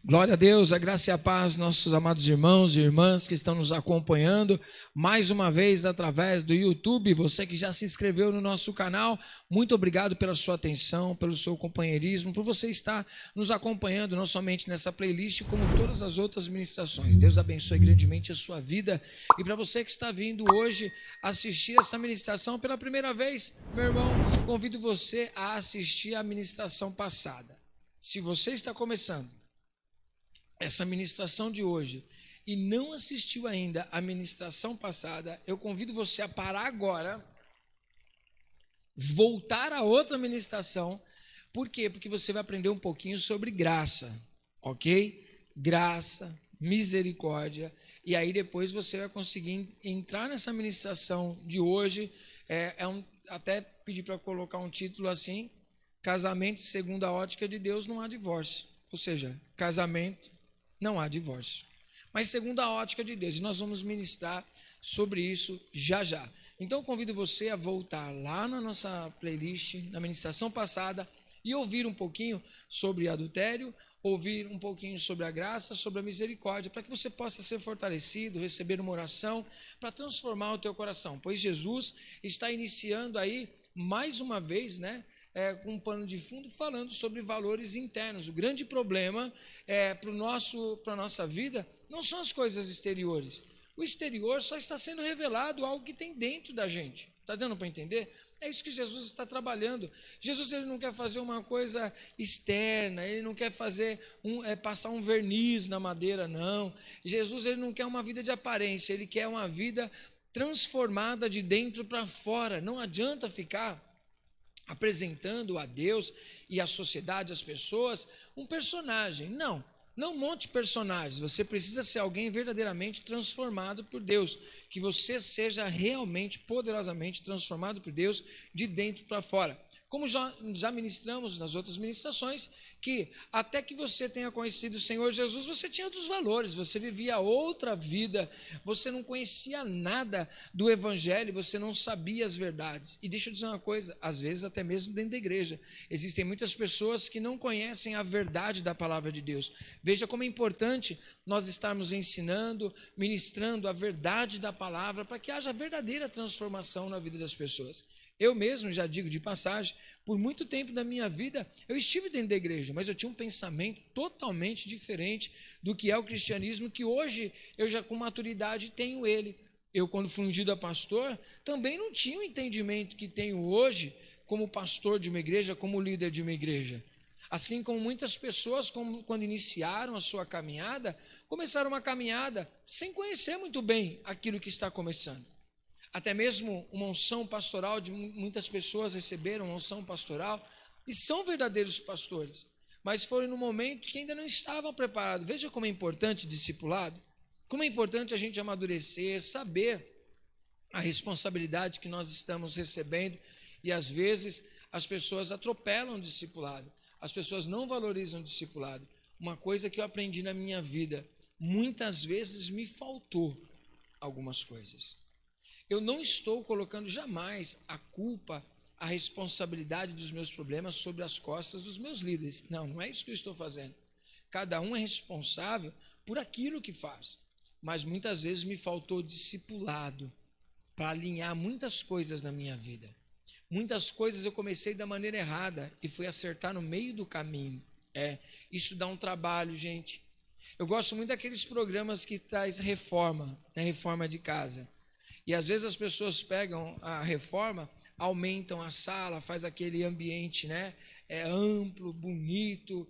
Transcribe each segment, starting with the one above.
Glória a Deus, a graça e a paz, nossos amados irmãos e irmãs que estão nos acompanhando mais uma vez através do YouTube. Você que já se inscreveu no nosso canal, muito obrigado pela sua atenção, pelo seu companheirismo, por você estar nos acompanhando não somente nessa playlist, como todas as outras ministrações. Deus abençoe grandemente a sua vida. E para você que está vindo hoje assistir essa ministração pela primeira vez, meu irmão, convido você a assistir a ministração passada. Se você está começando essa ministração de hoje e não assistiu ainda a ministração passada, eu convido você a parar agora, voltar a outra ministração. Por quê? Porque você vai aprender um pouquinho sobre graça, ok? Graça, misericórdia, e aí depois você vai conseguir entrar nessa ministração de hoje. Até pedir para colocar um título assim: casamento segundo a ótica de Deus não há divórcio. Ou seja, casamento não há divórcio, mas segundo a ótica de Deus. E nós vamos ministrar sobre isso já já. Então eu convido você a voltar lá na nossa playlist, na ministração passada, e ouvir um pouquinho sobre adultério, ouvir um pouquinho sobre a graça, sobre a misericórdia, para que você possa ser fortalecido, receber uma oração para transformar o teu coração, pois Jesus está iniciando aí mais uma vez, com um pano de fundo, falando sobre valores internos. O grande problema para a nossa vida não são as coisas exteriores. O exterior só está sendo revelado algo que tem dentro da gente. Está dando para entender? É isso que Jesus está trabalhando. Jesus, ele não quer fazer uma coisa externa, ele não quer fazer passar um verniz na madeira, não. Jesus, ele não quer uma vida de aparência, ele quer uma vida transformada de dentro para fora. Não adianta ficar apresentando a Deus e a sociedade, as pessoas, um personagem. Não monte personagens. Você precisa ser alguém verdadeiramente transformado por Deus, que você seja realmente, poderosamente transformado por Deus de dentro para fora. Como já ministramos nas outras ministrações, que até que você tenha conhecido o Senhor Jesus, você tinha outros valores, você vivia outra vida, você não conhecia nada do Evangelho, você não sabia as verdades. E deixa eu dizer uma coisa, às vezes até mesmo dentro da igreja, existem muitas pessoas que não conhecem a verdade da palavra de Deus. Veja como é importante nós estarmos ensinando, ministrando a verdade da palavra, para que haja verdadeira transformação na vida das pessoas. Eu mesmo, já digo de passagem, por muito tempo da minha vida, eu estive dentro da igreja, mas eu tinha um pensamento totalmente diferente do que é o cristianismo, que hoje eu já com maturidade tenho ele. Eu, quando fui ungido a pastor, também não tinha o entendimento que tenho hoje como pastor de uma igreja, como líder de uma igreja. Assim como muitas pessoas, quando iniciaram a sua caminhada, começaram uma caminhada sem conhecer muito bem aquilo que está começando. Até mesmo uma unção pastoral, muitas pessoas receberam uma unção pastoral e são verdadeiros pastores, mas foram no momento que ainda não estavam preparados. Veja como é importante discipulado, como é importante a gente amadurecer, saber a responsabilidade que nós estamos recebendo, e às vezes as pessoas atropelam o discipulado, as pessoas não valorizam o discipulado. Uma coisa que eu aprendi na minha vida, muitas vezes me faltou algumas coisas. Eu não estou colocando jamais a culpa, a responsabilidade dos meus problemas sobre as costas dos meus líderes. Não é isso que eu estou fazendo. Cada um é responsável por aquilo que faz. Mas muitas vezes me faltou discipulado para alinhar muitas coisas na minha vida. Muitas coisas eu comecei da maneira errada e fui acertar no meio do caminho. Isso dá um trabalho, gente. Eu gosto muito daqueles programas que traz reforma, reforma de casa. E às vezes as pessoas pegam a reforma, aumentam a sala, faz aquele ambiente, amplo, bonito,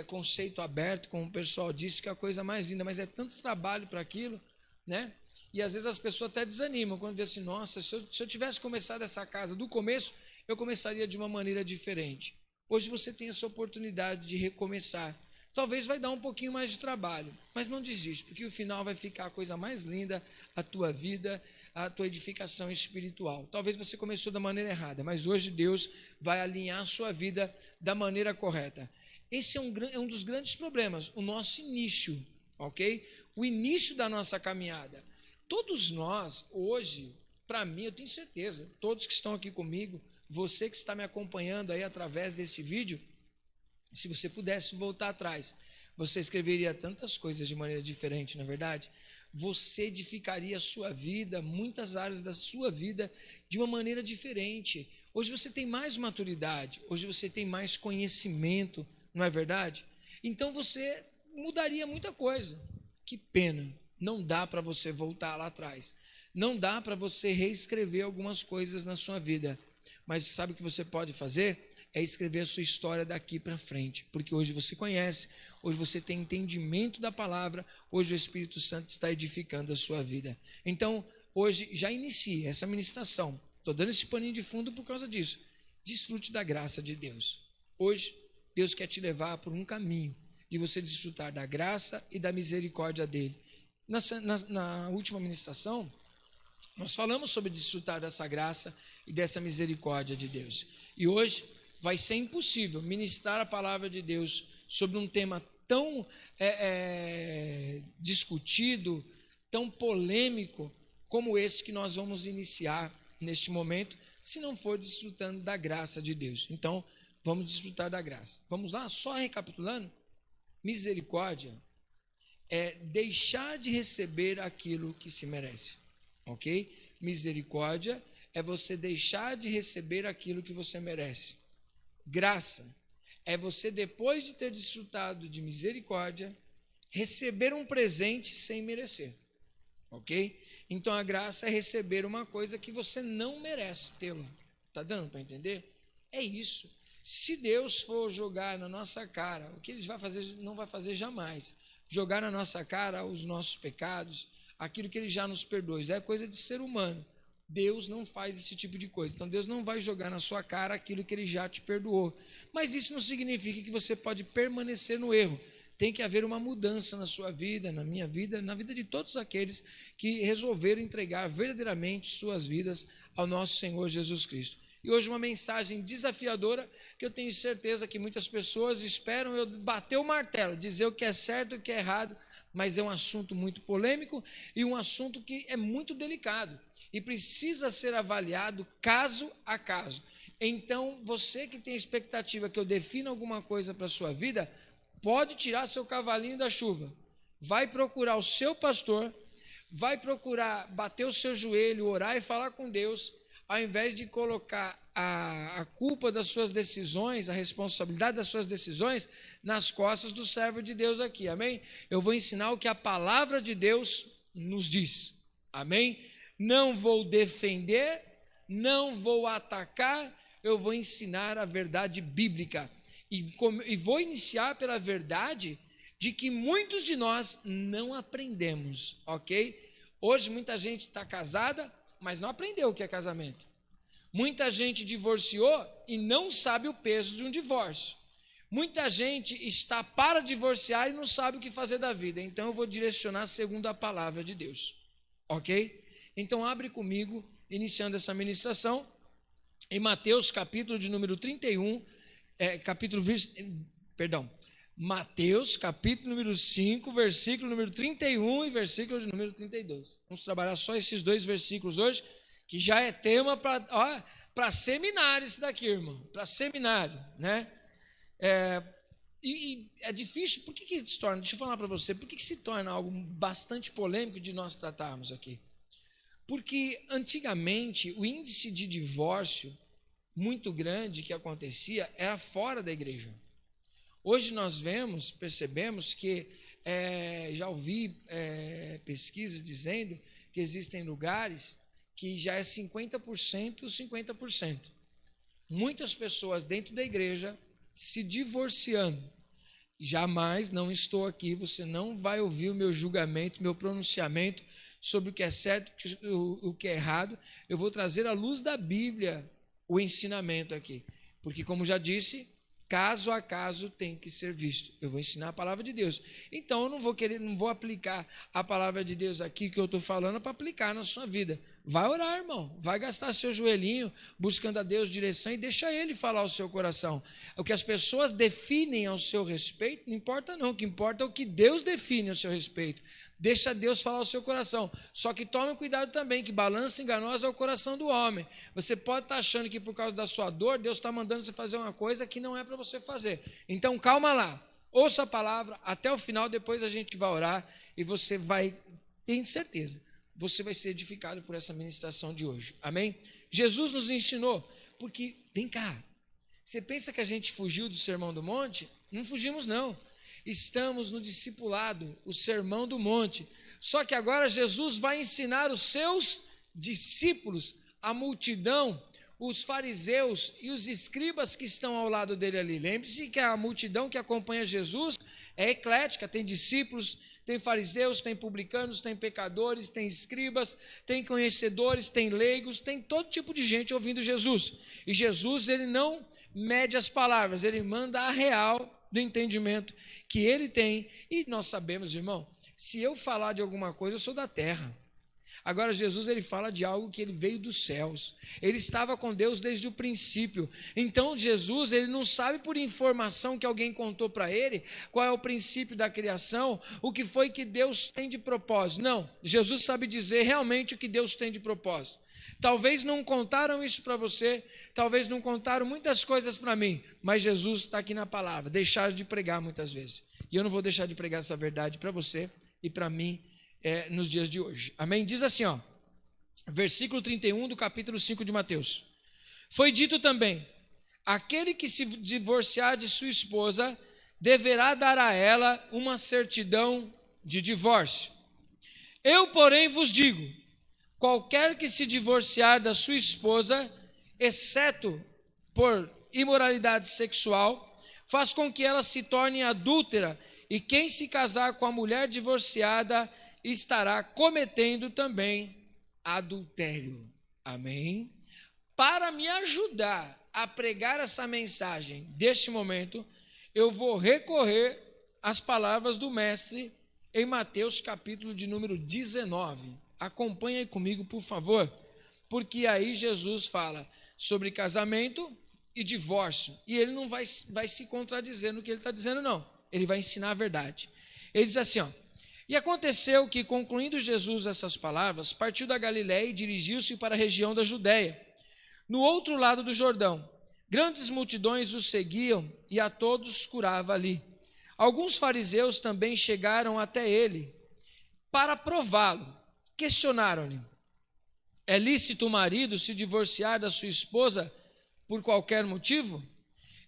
conceito aberto, como o pessoal disse, que é a coisa mais linda, mas é tanto trabalho para aquilo, E às vezes as pessoas até desanimam quando vê assim: nossa, se eu tivesse começado essa casa do começo, eu começaria de uma maneira diferente. Hoje você tem essa oportunidade de recomeçar. Talvez vai dar um pouquinho mais de trabalho, mas não desiste, porque o final vai ficar a coisa mais linda, a tua vida, a tua edificação espiritual. Talvez você começou da maneira errada, mas hoje Deus vai alinhar a sua vida da maneira correta. Esse é um dos grandes problemas, o nosso início, ok? O início da nossa caminhada. Todos nós, hoje, para mim, eu tenho certeza, todos que estão aqui comigo, você que está me acompanhando aí através desse vídeo, se você pudesse voltar atrás, você escreveria tantas coisas de maneira diferente, não é verdade? Você edificaria a sua vida, muitas áreas da sua vida, de uma maneira diferente. Hoje você tem mais maturidade, hoje você tem mais conhecimento, não é verdade? Então você mudaria muita coisa. Que pena, não dá para você voltar lá atrás. Não dá para você reescrever algumas coisas na sua vida. Mas sabe o que você pode fazer? É escrever a sua história daqui para frente. Porque hoje você conhece, hoje você tem entendimento da palavra, hoje o Espírito Santo está edificando a sua vida. Então, hoje já inicie essa ministração. Estou dando esse paninho de fundo por causa disso. Desfrute da graça de Deus. Hoje, Deus quer te levar por um caminho de você desfrutar da graça e da misericórdia dele. Na última ministração, nós falamos sobre desfrutar dessa graça e dessa misericórdia de Deus. E hoje vai ser impossível ministrar a palavra de Deus sobre um tema tão discutido, tão polêmico, como esse que nós vamos iniciar neste momento, se não for desfrutando da graça de Deus. Então, vamos desfrutar da graça. Vamos lá, só recapitulando. Misericórdia é deixar de receber aquilo que se merece, ok? Misericórdia é você deixar de receber aquilo que você merece. Graça é você, depois de ter desfrutado de misericórdia, receber um presente sem merecer, ok? Então a graça é receber uma coisa que você não merece tê-la. Está dando para entender? É isso. Se Deus for jogar na nossa cara, o que Ele vai fazer, não vai fazer jamais, jogar na nossa cara os nossos pecados, aquilo que Ele já nos perdoou, isso é coisa de ser humano. Deus não faz esse tipo de coisa. Então Deus não vai jogar na sua cara aquilo que Ele já te perdoou. Mas isso não significa que você pode permanecer no erro. Tem que haver uma mudança na sua vida, na minha vida, na vida de todos aqueles que resolveram entregar verdadeiramente suas vidas ao nosso Senhor Jesus Cristo. E hoje uma mensagem desafiadora, que eu tenho certeza que muitas pessoas esperam eu bater o martelo, dizer o que é certo e o que é errado, mas é um assunto muito polêmico e um assunto que é muito delicado e precisa ser avaliado caso a caso. Então, você que tem expectativa que eu defina alguma coisa para a sua vida, pode tirar seu cavalinho da chuva, vai procurar o seu pastor, vai procurar bater o seu joelho, orar e falar com Deus, ao invés de colocar a culpa das suas decisões, a responsabilidade das suas decisões nas costas do servo de Deus aqui, amém? Eu vou ensinar o que a palavra de Deus nos diz, amém? Não vou defender, não vou atacar, eu vou ensinar a verdade bíblica. E vou iniciar pela verdade de que muitos de nós não aprendemos, ok? Hoje muita gente está casada, mas não aprendeu o que é casamento. Muita gente divorciou e não sabe o peso de um divórcio. Muita gente está para divorciar e não sabe o que fazer da vida. Então eu vou direcionar segundo a palavra de Deus, ok? Então abre comigo, iniciando essa ministração, em Mateus capítulo de número 31, Mateus capítulo número 5, versículo número 31 e versículo de número 32. Vamos trabalhar só esses dois versículos hoje, que já é tema para seminário isso daqui, irmão, para seminário, né? E é difícil, por que se torna, deixa eu falar para você, por que se torna algo bastante polêmico de nós tratarmos aqui? Porque antigamente o índice de divórcio muito grande que acontecia era fora da igreja. Hoje nós percebemos que, já ouvi pesquisas dizendo que existem lugares que já é 50%, 50%. Muitas pessoas dentro da igreja se divorciando. Jamais, não estou aqui, você não vai ouvir o meu julgamento, meu pronunciamento sobre o que é certo e o que é errado. Eu vou trazer à luz da Bíblia o ensinamento aqui, porque como já disse, caso a caso tem que ser visto. Eu vou ensinar a palavra de Deus. Então eu não vou aplicar a palavra de Deus aqui que eu estou falando para aplicar na sua vida. Vai orar, irmão. Vai gastar seu joelhinho buscando a Deus direção e deixa Ele falar ao seu coração. O que as pessoas definem ao seu respeito, não importa não. O que importa é o que Deus define ao seu respeito. Deixa Deus falar ao seu coração. Só que tome cuidado também, que balança enganosa é o coração do homem. Você pode estar achando que por causa da sua dor, Deus está mandando você fazer uma coisa que não é para você fazer. Então calma lá. Ouça a palavra até o final, depois a gente vai orar e você vai, tenho certeza, você vai ser edificado por essa ministração de hoje. Amém? Jesus nos ensinou, porque, vem cá, você pensa que a gente fugiu do Sermão do Monte? Não fugimos, não. Estamos no discipulado, o Sermão do Monte. Só que agora Jesus vai ensinar os seus discípulos, a multidão, os fariseus e os escribas que estão ao lado dele ali. Lembre-se que a multidão que acompanha Jesus é eclética, tem discípulos, tem fariseus, tem publicanos, tem pecadores, tem escribas, tem conhecedores, tem leigos, tem todo tipo de gente ouvindo Jesus. E Jesus, ele não mede as palavras, ele manda a real do entendimento que ele tem. E nós sabemos, irmão, se eu falar de alguma coisa, eu sou da terra. Agora Jesus, ele fala de algo que ele veio dos céus. Ele estava com Deus desde o princípio. Então Jesus, ele não sabe por informação que alguém contou para ele qual é o princípio da criação, o que foi que Deus tem de propósito. Não, Jesus sabe dizer realmente o que Deus tem de propósito. Talvez não contaram isso para você, talvez não contaram muitas coisas para mim, mas Jesus está aqui na palavra. Deixaram de pregar muitas vezes. E eu não vou deixar de pregar essa verdade para você e para mim nos dias de hoje. Amém? Diz assim, ó, versículo 31 do capítulo 5 de Mateus. Foi dito também, aquele que se divorciar de sua esposa deverá dar a ela uma certidão de divórcio. Eu, porém, vos digo, qualquer que se divorciar da sua esposa, exceto por imoralidade sexual, faz com que ela se torne adúltera, e quem se casar com a mulher divorciada estará cometendo também adultério. Amém? Para me ajudar a pregar essa mensagem deste momento, eu vou recorrer às palavras do mestre em Mateus capítulo de número 19. Acompanhe aí comigo, por favor, porque aí Jesus fala sobre casamento e divórcio, e ele não vai se contradizer no que ele está dizendo, não. Ele vai ensinar a verdade. Ele diz assim, ó, e aconteceu que, concluindo Jesus essas palavras, partiu da Galiléia e dirigiu-se para a região da Judéia. No outro lado do Jordão, grandes multidões o seguiam e a todos curava ali. Alguns fariseus também chegaram até ele para prová-lo. Questionaram-lhe, é lícito o marido se divorciar da sua esposa por qualquer motivo?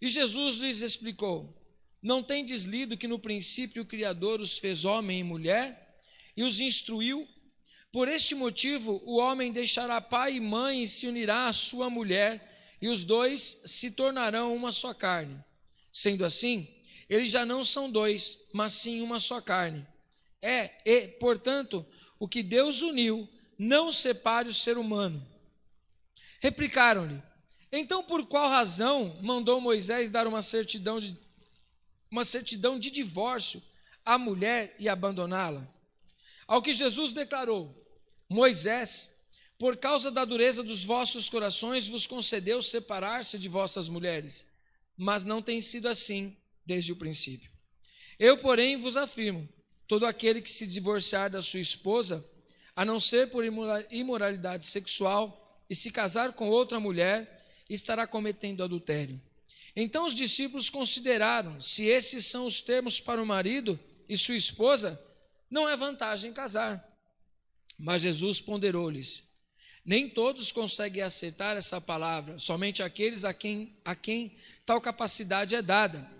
E Jesus lhes explicou, não tendes lido que no princípio o Criador os fez homem e mulher e os instruiu? Por este motivo o homem deixará pai e mãe e se unirá à sua mulher, e os dois se tornarão uma só carne. Sendo assim, eles já não são dois, mas sim uma só carne. Portanto, o que Deus uniu, não separe o ser humano. Replicaram-lhe, então por qual razão mandou Moisés dar uma certidão de divórcio à mulher e abandoná-la? Ao que Jesus declarou, Moisés, por causa da dureza dos vossos corações, vos concedeu separar-se de vossas mulheres, mas não tem sido assim desde o princípio. Eu, porém, vos afirmo, todo aquele que se divorciar da sua esposa, a não ser por imoralidade sexual, e se casar com outra mulher, estará cometendo adultério. Então os discípulos consideraram, se esses são os termos para o marido e sua esposa, não é vantagem casar. Mas Jesus ponderou-lhes, nem todos conseguem aceitar essa palavra, somente aqueles a quem tal capacidade é dada.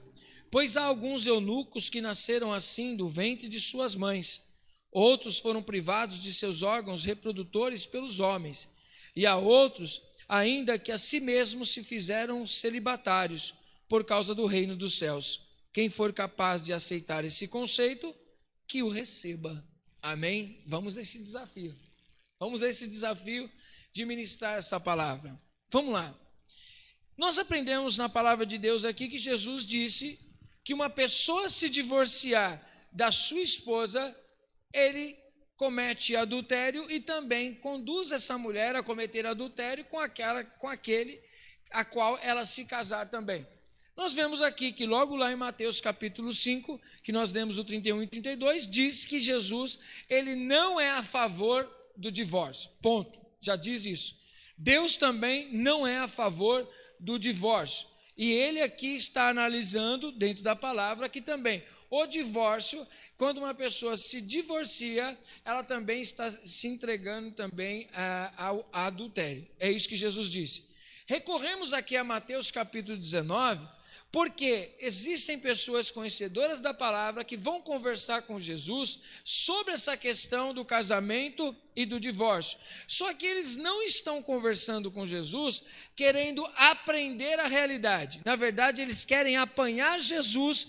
Pois há alguns eunucos que nasceram assim do ventre de suas mães, outros foram privados de seus órgãos reprodutores pelos homens, e há outros ainda que a si mesmos se fizeram celibatários por causa do reino dos céus. Quem for capaz de aceitar esse conceito, que o receba. Amém? Vamos a esse desafio. Vamos a esse desafio de ministrar essa palavra. Vamos lá. Nós aprendemos na palavra de Deus aqui que Jesus disse que uma pessoa se divorciar da sua esposa, ele comete adultério e também conduz essa mulher a cometer adultério com aquele a qual ela se casar também. Nós vemos aqui que logo lá em Mateus capítulo 5, que nós lemos o 31 e 32, diz que Jesus, ele não é a favor do divórcio, ponto, já diz isso. Deus também não é a favor do divórcio. E ele aqui está analisando, dentro da palavra, que também o divórcio, quando uma pessoa se divorcia, ela também está se entregando também ao adultério. É isso que Jesus disse. Recorremos aqui a Mateus capítulo 19, porque existem pessoas conhecedoras da palavra que vão conversar com Jesus sobre essa questão do casamento e do divórcio. Só que eles não estão conversando com Jesus querendo aprender a realidade. Na verdade, eles querem apanhar Jesus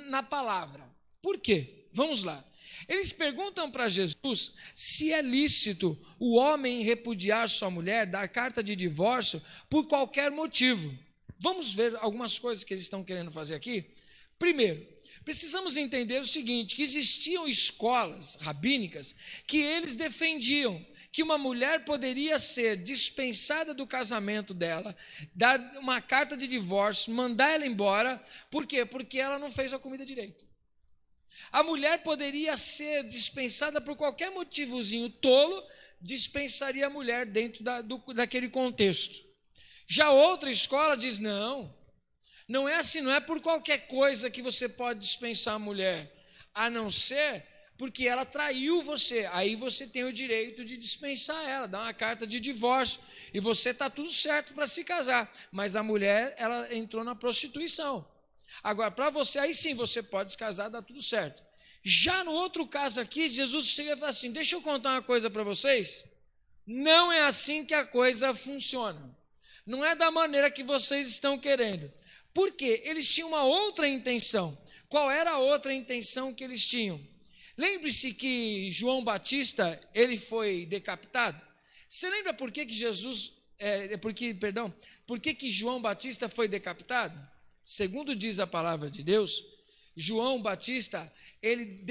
na palavra. Por quê? Vamos lá. Eles perguntam para Jesus se é lícito o homem repudiar sua mulher, dar carta de divórcio por qualquer motivo. Vamos ver algumas coisas que eles estão querendo fazer aqui. Primeiro, precisamos entender o seguinte, que existiam escolas rabínicas que eles defendiam que uma mulher poderia ser dispensada do casamento dela, dar uma carta de divórcio, mandar ela embora. Por quê? Porque ela não fez a comida direito. A mulher poderia ser dispensada por qualquer motivozinho tolo, dispensaria a mulher dentro daquele contexto. Já outra escola diz, não é assim, não é por qualquer coisa que você pode dispensar a mulher, a não ser porque ela traiu você, aí você tem o direito de dispensar ela, dar uma carta de divórcio, e você está tudo certo para se casar, mas a mulher, ela entrou na prostituição. Agora, para você, aí sim, você pode se casar, dá tudo certo. Já no outro caso aqui, Jesus chega e fala assim, deixa eu contar uma coisa para vocês, não é assim que a coisa funciona, não é da maneira que vocês estão querendo. Por quê? Eles tinham uma outra intenção. Qual era a outra intenção que eles tinham? Lembre-se que João Batista, ele foi decapitado. Você lembra por que João Batista foi decapitado? Segundo diz a palavra de Deus, João Batista, ele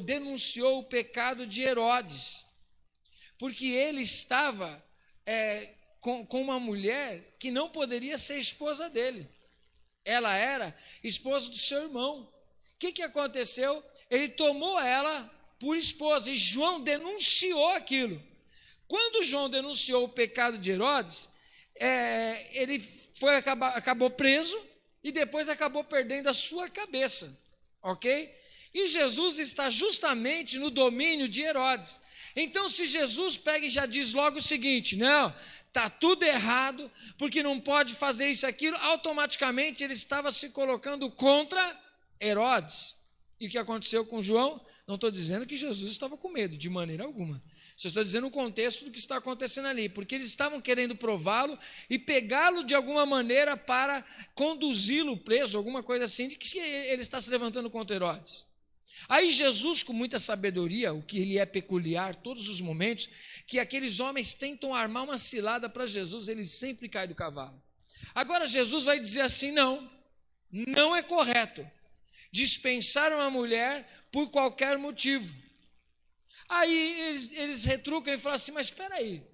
denunciou o pecado de Herodes, porque ele estava com uma mulher que não poderia ser esposa dele. Ela era esposa do seu irmão. O que aconteceu? Ele tomou ela por esposa e João denunciou aquilo. Quando João denunciou o pecado de Herodes, ele acabou preso e depois acabou perdendo a sua cabeça, ok? E Jesus está justamente no domínio de Herodes. Então, se Jesus pega e já diz logo o seguinte, não, está tudo errado, porque não pode fazer isso e aquilo, automaticamente ele estava se colocando contra Herodes. E o que aconteceu com João? Não estou dizendo que Jesus estava com medo, de maneira alguma. Só estou dizendo o contexto do que está acontecendo ali, porque eles estavam querendo prová-lo e pegá-lo de alguma maneira para conduzi-lo preso, alguma coisa assim, de que ele está se levantando contra Herodes. Aí Jesus, com muita sabedoria, o que ele é peculiar todos os momentos, que aqueles homens tentam armar uma cilada para Jesus, ele sempre cai do cavalo. Agora Jesus vai dizer assim, não é correto dispensar uma mulher por qualquer motivo. Aí eles retrucam e falam assim, mas espera aí,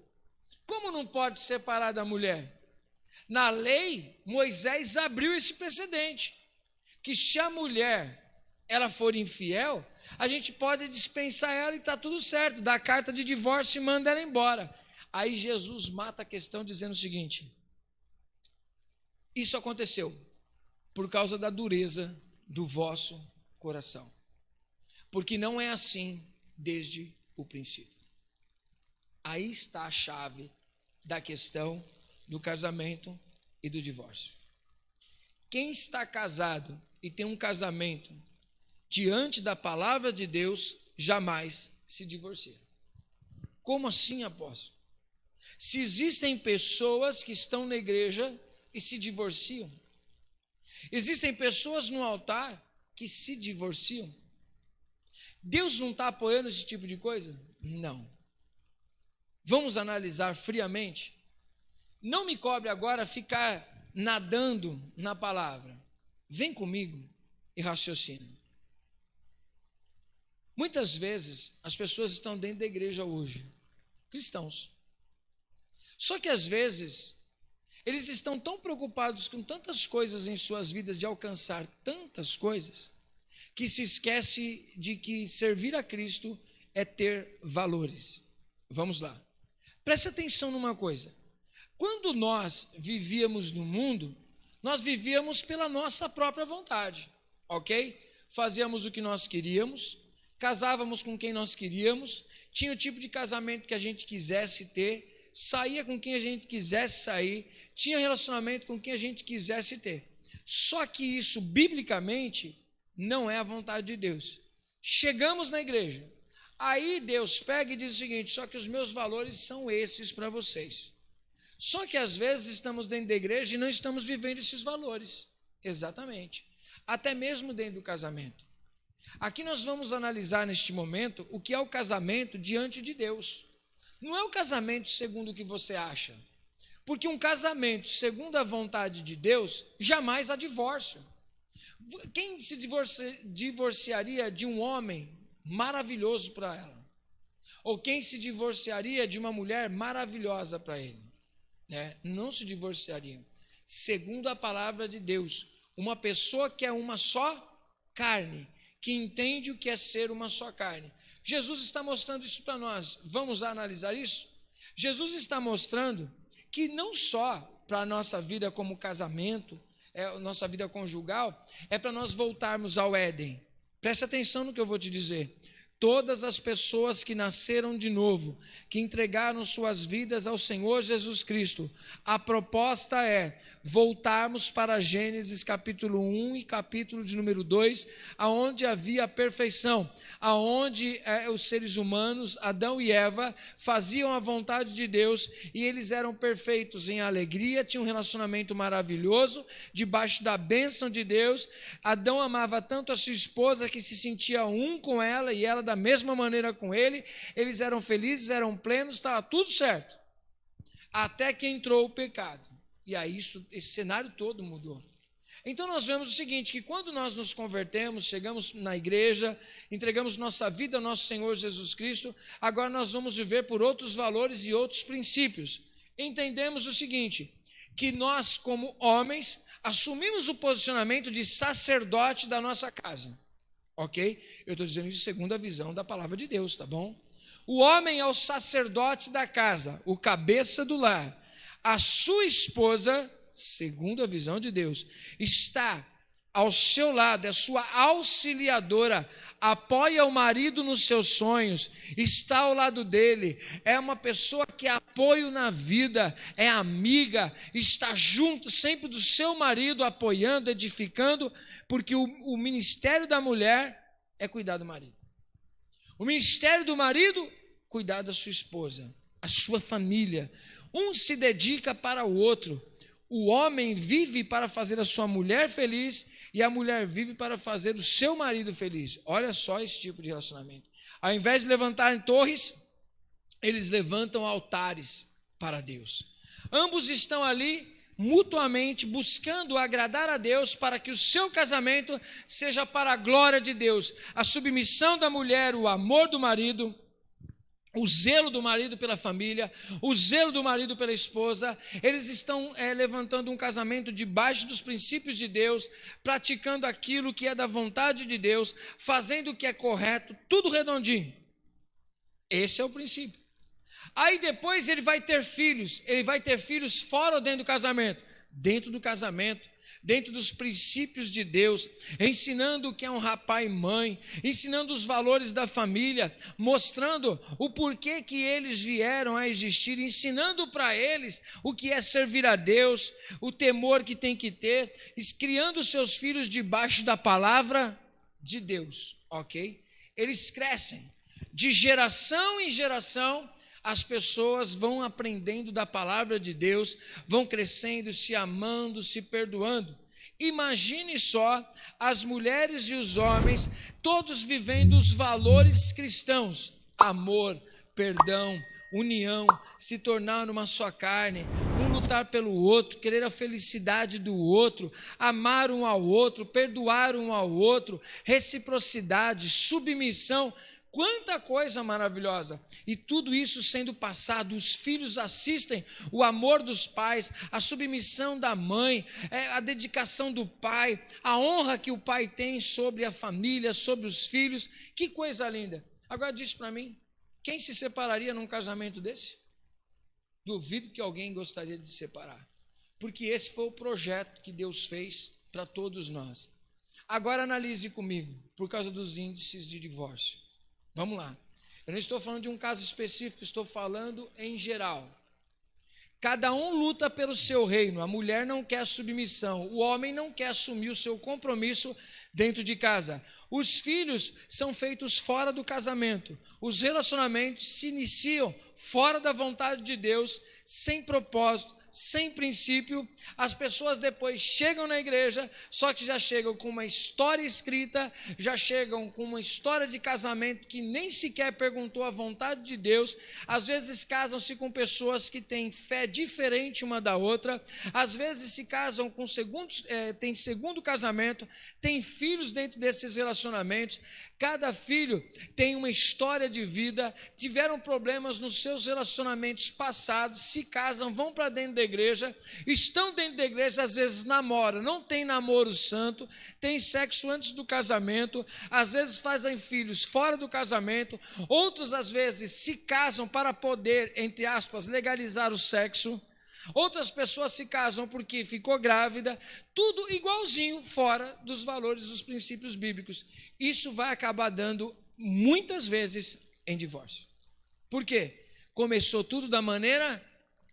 como não pode separar da mulher? Na lei, Moisés abriu esse precedente, que se a mulher ela for infiel, a gente pode dispensar ela e está tudo certo, dá carta de divórcio e manda ela embora. Aí Jesus mata a questão dizendo o seguinte, isso aconteceu por causa da dureza do vosso coração, porque não é assim desde o princípio. Aí está a chave da questão do casamento e do divórcio. Quem está casado e tem um casamento diante da palavra de Deus, jamais se divorcia. Como assim, apóstolo? Se existem pessoas que estão na igreja e se divorciam, existem pessoas no altar que se divorciam, Deus não está apoiando esse tipo de coisa? Não. Vamos analisar friamente? Não me cobre agora ficar nadando na palavra. Vem comigo e raciocina. Muitas vezes as pessoas estão dentro da igreja hoje, cristãos. Só que às vezes eles estão tão preocupados com tantas coisas em suas vidas, de alcançar tantas coisas, que se esquece de que servir a Cristo é ter valores. Vamos lá. Preste atenção numa coisa. Quando nós vivíamos no mundo, nós vivíamos pela nossa própria vontade, ok? Fazíamos o que nós queríamos, casávamos com quem nós queríamos, tinha o tipo de casamento que a gente quisesse ter, saía com quem a gente quisesse sair, tinha relacionamento com quem a gente quisesse ter. Só que isso, biblicamente, não é a vontade de Deus. Chegamos na igreja, aí Deus pega e diz o seguinte: só que os meus valores são esses para vocês. Só que às vezes estamos dentro da igreja e não estamos vivendo esses valores. Exatamente. Até mesmo dentro do casamento. Aqui nós vamos analisar neste momento o que é o casamento diante de Deus. Não é o casamento segundo o que você acha. Porque um casamento segundo a vontade de Deus, jamais há divórcio. Quem se divorciaria de um homem maravilhoso para ela? Ou quem se divorciaria de uma mulher maravilhosa para ele? Não se divorciariam. Segundo a palavra de Deus, uma pessoa que é uma só carne, que entende o que é ser uma só carne. Jesus está mostrando isso para nós. Vamos analisar isso? Jesus está mostrando que não só para a nossa vida como casamento, nossa vida conjugal, é para nós voltarmos ao Éden. Preste atenção no que eu vou te dizer. Todas as pessoas que nasceram de novo, que entregaram suas vidas ao Senhor Jesus Cristo, a proposta é voltarmos para Gênesis capítulo 1 e capítulo de número 2, aonde havia a perfeição, aonde os seres humanos, Adão e Eva, faziam a vontade de Deus e eles eram perfeitos em alegria, tinham um relacionamento maravilhoso, debaixo da bênção de Deus. Adão amava tanto a sua esposa que se sentia um com ela e ela da mesma maneira com ele, eles eram felizes, eram plenos, estava tudo certo. Até que entrou o pecado. E aí esse cenário todo mudou. Então nós vemos o seguinte, que quando nós nos convertemos, chegamos na igreja, entregamos nossa vida ao nosso Senhor Jesus Cristo, agora nós vamos viver por outros valores e outros princípios. Entendemos o seguinte, que nós como homens assumimos o posicionamento de sacerdote da nossa casa. Ok? Eu estou dizendo isso segundo a visão da palavra de Deus, tá bom? O homem é o sacerdote da casa, o cabeça do lar. A sua esposa, segundo a visão de Deus, está ao seu lado, é sua auxiliadora, apoia o marido nos seus sonhos, está ao lado dele, é uma pessoa que é apoio na vida, é amiga, está junto sempre do seu marido, apoiando, edificando, porque o ministério da mulher é cuidar do marido. O ministério do marido, cuidar da sua esposa, a sua família. Um se dedica para o outro. O homem vive para fazer a sua mulher feliz e a mulher vive para fazer o seu marido feliz. Olha só esse tipo de relacionamento. Ao invés de levantarem torres, eles levantam altares para Deus. Ambos estão ali mutuamente buscando agradar a Deus para que o seu casamento seja para a glória de Deus. A submissão da mulher, o amor do marido, o zelo do marido pela família, o zelo do marido pela esposa, eles estão levantando um casamento debaixo dos princípios de Deus, praticando aquilo que é da vontade de Deus, fazendo o que é correto, tudo redondinho. Esse é o princípio. Aí depois ele vai ter filhos fora ou dentro do casamento? Dentro do casamento, dentro dos princípios de Deus, ensinando o que é honrar pai e mãe, ensinando os valores da família, mostrando o porquê que eles vieram a existir, ensinando para eles o que é servir a Deus, o temor que tem que ter, criando seus filhos debaixo da palavra de Deus, ok? Eles crescem, de geração em geração, as pessoas vão aprendendo da palavra de Deus, vão crescendo, se amando, se perdoando. Imagine só as mulheres e os homens, todos vivendo os valores cristãos: amor, perdão, união, se tornar uma só carne, um lutar pelo outro, querer a felicidade do outro, amar um ao outro, perdoar um ao outro, reciprocidade, submissão. Quanta coisa maravilhosa! E tudo isso sendo passado, os filhos assistem o amor dos pais, a submissão da mãe, a dedicação do pai, a honra que o pai tem sobre a família, sobre os filhos. Que coisa linda! Agora diz para mim, quem se separaria num casamento desse? duvido que alguém gostaria de separar. Porque esse foi o projeto que Deus fez para todos nós. Agora analise comigo, por causa dos índices de divórcio. Vamos lá. Eu não estou falando de um caso específico, estou falando em geral. Cada um luta pelo seu reino. A mulher não quer submissão. O homem não quer assumir o seu compromisso dentro de casa. Os filhos são feitos fora do casamento. Os relacionamentos se iniciam fora da vontade de Deus, sem propósito, sem princípio. As pessoas depois chegam na igreja, só que já chegam com uma história escrita, já chegam com uma história de casamento que nem sequer perguntou a vontade de Deus. Às vezes casam-se com pessoas que têm fé diferente uma da outra, às vezes se casam com tem segundo casamento, tem filhos dentro desses relacionamentos. Cada filho tem uma história de vida, tiveram problemas nos seus relacionamentos passados, se casam, vão para dentro da igreja, estão dentro da igreja, às vezes namoram, não tem namoro santo, tem sexo antes do casamento, às vezes fazem filhos fora do casamento, outros às vezes se casam para poder, entre aspas, legalizar o sexo. Outras pessoas se casam porque ficou grávida, tudo igualzinho fora dos valores, dos princípios bíblicos. Isso vai acabar dando, muitas vezes, em divórcio. Por quê? Começou tudo da maneira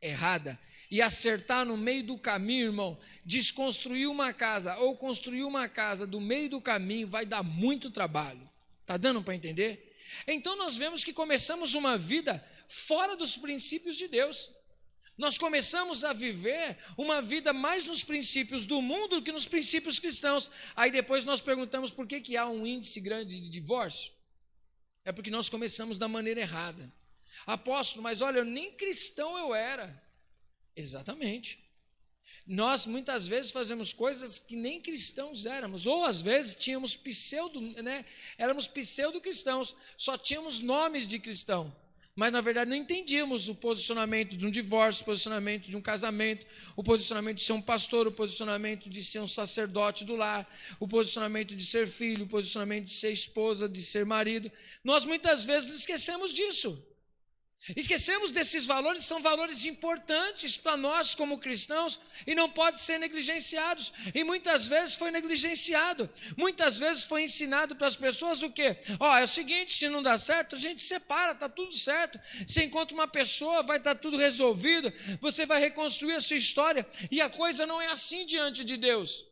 errada. E acertar no meio do caminho, irmão, desconstruir uma casa ou construir uma casa do meio do caminho vai dar muito trabalho. Está dando para entender? Então nós vemos que começamos uma vida fora dos princípios de Deus. Nós começamos a viver uma vida mais nos princípios do mundo do que nos princípios cristãos. Aí depois nós perguntamos por que há um índice grande de divórcio. É porque nós começamos da maneira errada. Apóstolo, mas olha, nem cristão eu era. Exatamente. Nós muitas vezes fazemos coisas que nem cristãos éramos. Ou às vezes tínhamos éramos pseudo-cristãos. Só tínhamos nomes de cristão. Mas, na verdade, não entendíamos o posicionamento de um divórcio, o posicionamento de um casamento, o posicionamento de ser um pastor, o posicionamento de ser um sacerdote do lar, o posicionamento de ser filho, o posicionamento de ser esposa, de ser marido. Nós, muitas vezes, esquecemos disso. Esquecemos desses valores, são valores importantes para nós como cristãos e não podem ser negligenciados. E muitas vezes foi negligenciado, muitas vezes foi ensinado para as pessoas o quê? É o seguinte, se não dá certo, a gente separa, está tudo certo. Você encontra uma pessoa, vai estar tudo resolvido, você vai reconstruir a sua história. E a coisa não é assim diante de Deus.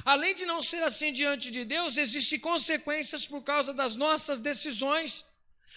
Além de não ser assim diante de Deus, existem consequências por causa das nossas decisões.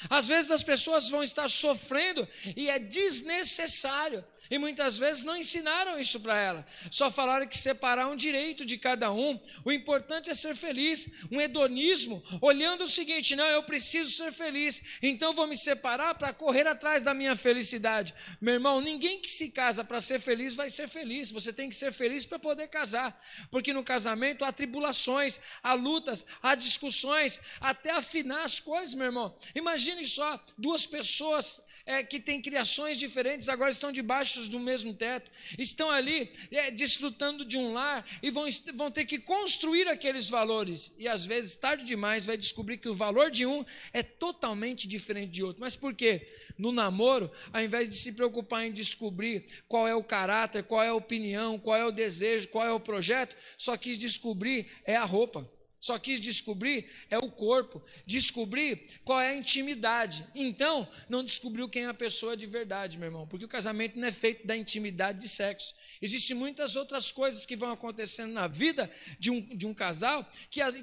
Às vezes as pessoas vão estar sofrendo e é desnecessário. E muitas vezes não ensinaram isso para ela. Só falaram que separar um direito de cada um. O importante é ser feliz. Um hedonismo, olhando o seguinte: não, eu preciso ser feliz, então vou me separar para correr atrás da minha felicidade. Meu irmão, ninguém que se casa para ser feliz vai ser feliz. Você tem que ser feliz para poder casar. Porque no casamento há tribulações, há lutas, há discussões, até afinar as coisas, meu irmão. Imagine só, duas pessoas que têm criações diferentes, agora estão debaixo do mesmo teto, estão ali desfrutando de um lar e vão ter que construir aqueles valores, e às vezes, tarde demais, vai descobrir que o valor de um é totalmente diferente de outro. Mas por quê? No namoro, ao invés de se preocupar em descobrir qual é o caráter, qual é a opinião, qual é o desejo, qual é o projeto, só quis descobrir a roupa. Só quis descobrir o corpo, descobrir qual é a intimidade. Então, não descobriu quem é a pessoa de verdade, meu irmão, porque o casamento não é feito da intimidade de sexo. Existem muitas outras coisas que vão acontecendo na vida de um casal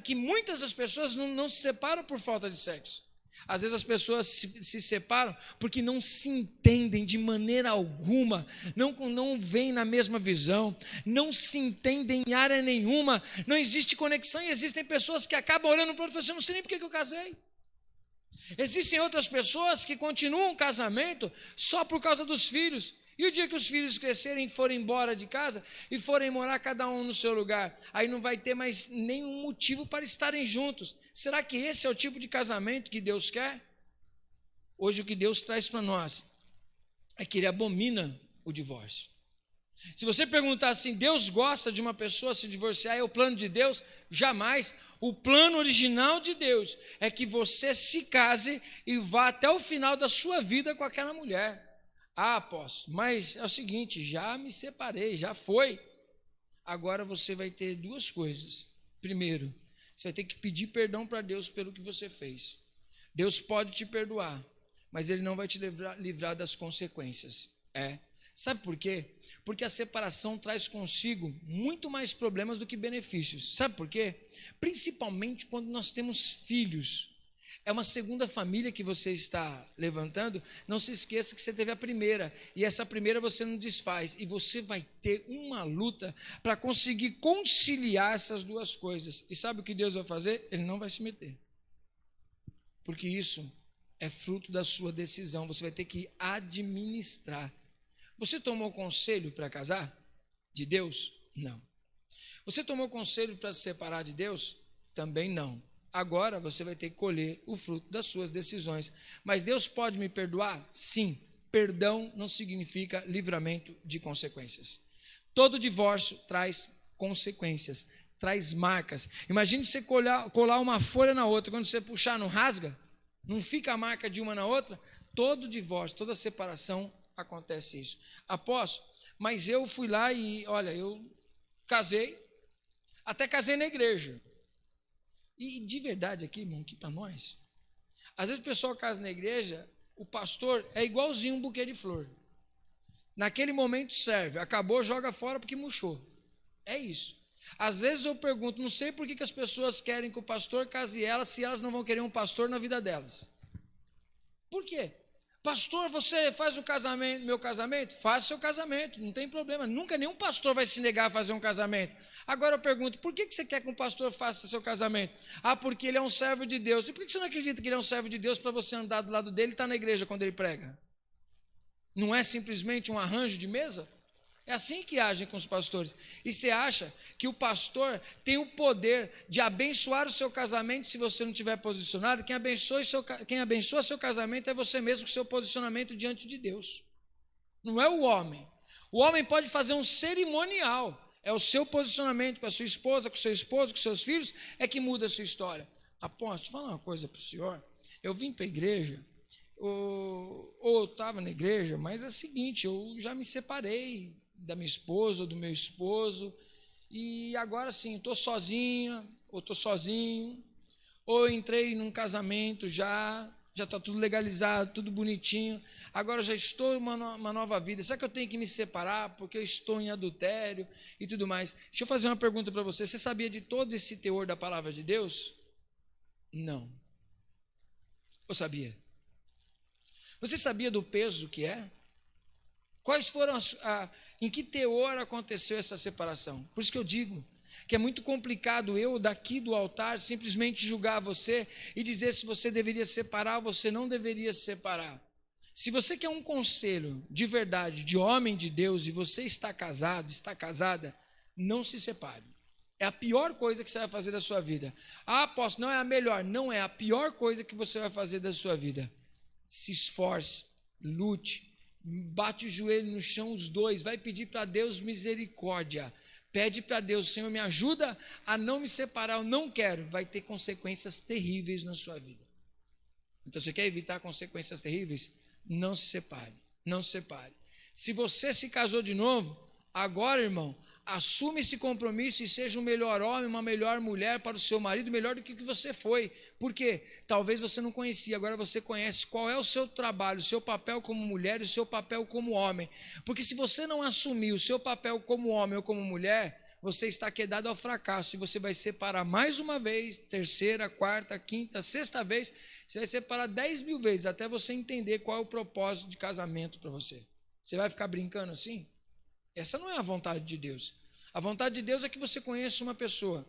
que muitas das pessoas não se separam por falta de sexo. Às vezes as pessoas se separam porque não se entendem de maneira alguma, não veem na mesma visão, não se entendem em área nenhuma, não existe conexão, e existem pessoas que acabam olhando para o outro e falando assim: eu não sei nem por que eu casei. Existem outras pessoas que continuam o casamento só por causa dos filhos. E o dia que os filhos crescerem e forem embora de casa e forem morar cada um no seu lugar, aí não vai ter mais nenhum motivo para estarem juntos. Será que esse é o tipo de casamento que Deus quer? Hoje o que Deus traz para nós é que Ele abomina o divórcio. Se você perguntar assim, Deus gosta de uma pessoa se divorciar, é o plano de Deus? Jamais. O plano original de Deus é que você se case e vá até o final da sua vida com aquela mulher. Ah, apóstolo, mas é o seguinte, já me separei, já foi. Agora você vai ter duas coisas. Primeiro, você vai ter que pedir perdão para Deus pelo que você fez. Deus pode te perdoar, mas Ele não vai te livrar das consequências. Sabe por quê? Porque a separação traz consigo muito mais problemas do que benefícios. Sabe por quê? Principalmente quando nós temos filhos. É uma segunda família que você está levantando. Não se esqueça que você teve a primeira, e essa primeira você não desfaz, e você vai ter uma luta para conseguir conciliar essas duas coisas. E sabe o que Deus vai fazer? Ele não vai se meter, porque isso é fruto da sua decisão. Você vai ter que administrar. Você tomou conselho para casar de Deus? Não. Você tomou conselho para se separar de Deus? Também não. Agora você vai ter que colher o fruto das suas decisões. Mas Deus pode me perdoar? Sim. Perdão não significa livramento de consequências. Todo divórcio traz consequências, traz marcas. Imagine você colar uma folha na outra, quando você puxar não rasga? Não fica a marca de uma na outra? Todo divórcio, toda separação acontece isso. Apóstolo, mas eu fui lá e, olha, eu casei, até casei na igreja. E de verdade aqui, irmão, aqui para nós, às vezes o pessoal casa na igreja, o pastor é igualzinho um buquê de flor. Naquele momento serve, acabou, joga fora porque murchou. É isso. Às vezes eu pergunto, não sei por que as pessoas querem que o pastor case elas, se elas não vão querer um pastor na vida delas. Por quê? Pastor, você faz o casamento, meu casamento? Faça seu casamento, não tem problema. Nunca nenhum pastor vai se negar a fazer um casamento. Agora eu pergunto, por que você quer que um pastor faça seu casamento? Ah, porque ele é um servo de Deus. E por que você não acredita que ele é um servo de Deus para você andar do lado dele e estar na igreja quando ele prega? Não é simplesmente um arranjo de mesa? É assim que agem com os pastores. E você acha que o pastor tem o poder de abençoar o seu casamento se você não estiver posicionado? Quem abençoa seu casamento é você mesmo com seu posicionamento diante de Deus. Não é o homem. O homem pode fazer um cerimonial. É o seu posicionamento com a sua esposa, com o seu esposo, com seus filhos, é que muda a sua história. Apóstolo, deixa eu falar uma coisa para o senhor. Eu vim para a igreja, ou eu estava na igreja, mas é o seguinte, eu já me separei da minha esposa, ou do meu esposo, e agora sim, estou sozinha, ou estou sozinho, ou eu entrei num casamento já está tudo legalizado, tudo bonitinho, agora já estou em uma nova vida. Será que eu tenho que me separar porque eu estou em adultério e tudo mais? Deixa eu fazer uma pergunta para você. Você sabia de todo esse teor da palavra de Deus? Não. Eu sabia. Você sabia do peso que é? Quais foram em que teor aconteceu essa separação? Por isso que eu digo que é muito complicado eu daqui do altar simplesmente julgar você e dizer se você deveria separar ou você não deveria se separar. Se você quer um conselho de verdade, de homem de Deus, e você está casado, está casada, não se separe. É a pior coisa que você vai fazer da sua vida. Ah, apóstolo, não é a melhor. Não é a pior coisa que você vai fazer da sua vida. Se esforce, lute, bate o joelho no chão os dois, vai pedir para Deus misericórdia. Pede para Deus, Senhor, me ajuda a não me separar, eu não quero. Vai ter consequências terríveis na sua vida. Então, você quer evitar consequências terríveis? Não se separe, não se separe. Se você se casou de novo, agora, irmão, assume esse compromisso e seja um melhor homem, uma melhor mulher para o seu marido, melhor do que você foi. Por quê? Talvez você não conhecia, agora você conhece qual é o seu trabalho, o seu papel como mulher e o seu papel como homem. Porque se você não assumir o seu papel como homem ou como mulher, você está quedado ao fracasso e você vai separar mais uma vez, terceira, quarta, quinta, sexta vez, você vai separar 10.000 vezes até você entender qual é o propósito de casamento para você. Você vai ficar brincando assim? Essa não é a vontade de Deus. A vontade de Deus é que você conheça uma pessoa.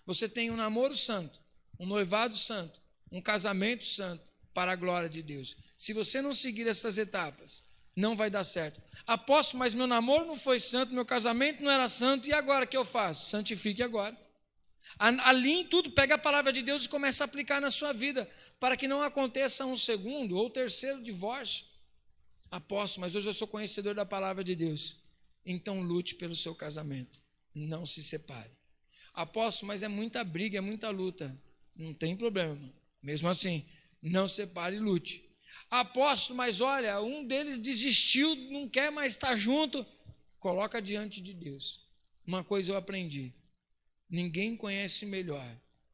Você tem um namoro santo, um noivado santo, um casamento santo para a glória de Deus. Se você não seguir essas etapas, não vai dar certo. Apóstolo, mas meu namoro não foi santo, meu casamento não era santo, e agora o que eu faço? Santifique agora. Alinhe tudo, pega a palavra de Deus e comece a aplicar na sua vida, para que não aconteça um segundo ou terceiro divórcio. Apóstolo, mas hoje eu sou conhecedor da palavra de Deus. Então lute pelo seu casamento, não se separe. Apóstolo, mas é muita briga, é muita luta. Não tem problema, mesmo assim, não se separe e lute. Apóstolo, mas olha, um deles desistiu, não quer mais estar junto. Coloca diante de Deus. Uma coisa eu aprendi: ninguém conhece melhor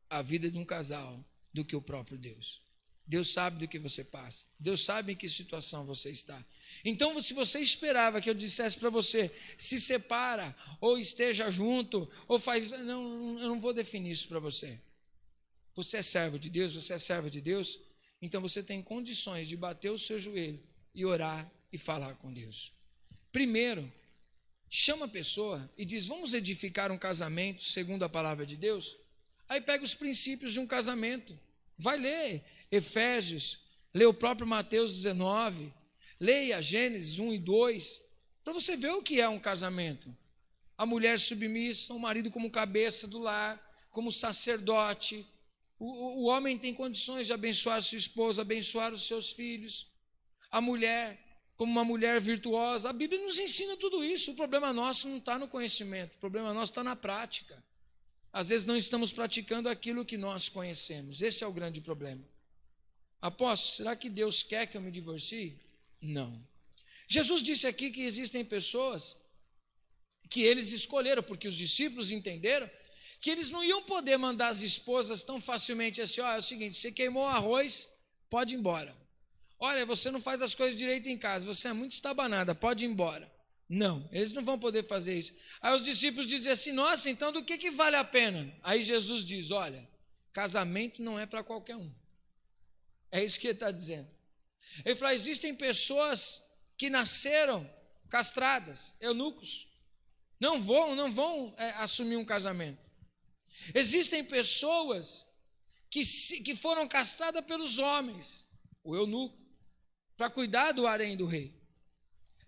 a vida de um casal do que o próprio Deus. Deus sabe do que você passa. Deus sabe em que situação você está. Então, se você esperava que eu dissesse para você, se separa, ou esteja junto, ou faz... Não, eu não vou definir isso para você. Você é servo de Deus, você é serva de Deus, então você tem condições de bater o seu joelho e orar e falar com Deus. Primeiro, chama a pessoa e diz, vamos edificar um casamento segundo a palavra de Deus? Aí pega os princípios de um casamento. Vai ler Efésios, lê o próprio Mateus 19, leia Gênesis 1 e 2, para você ver o que é um casamento. A mulher submissa, o marido como cabeça do lar, como sacerdote. O homem tem condições de abençoar sua esposa, abençoar os seus filhos. A mulher como uma mulher virtuosa. A Bíblia nos ensina tudo isso. O problema nosso não está no conhecimento, o problema nosso está na prática. Às vezes não estamos praticando aquilo que nós conhecemos. Esse é o grande problema. Apóstolo, será que Deus quer que eu me divorcie? Não. Jesus disse aqui que existem pessoas que eles escolheram, porque os discípulos entenderam que eles não iam poder mandar as esposas tão facilmente assim, ó, é o seguinte, você queimou arroz, pode ir embora. Olha, você não faz as coisas direito em casa, você é muito estabanada, pode ir embora. Não, eles não vão poder fazer isso. Aí os discípulos dizem assim, nossa, então do que vale a pena? Aí Jesus diz, olha, casamento não é para qualquer um. É isso que ele está dizendo. Ele fala, existem pessoas que nasceram castradas, eunucos, não vão assumir um casamento. Existem pessoas que foram castradas pelos homens, o eunuco, para cuidar do harém do rei.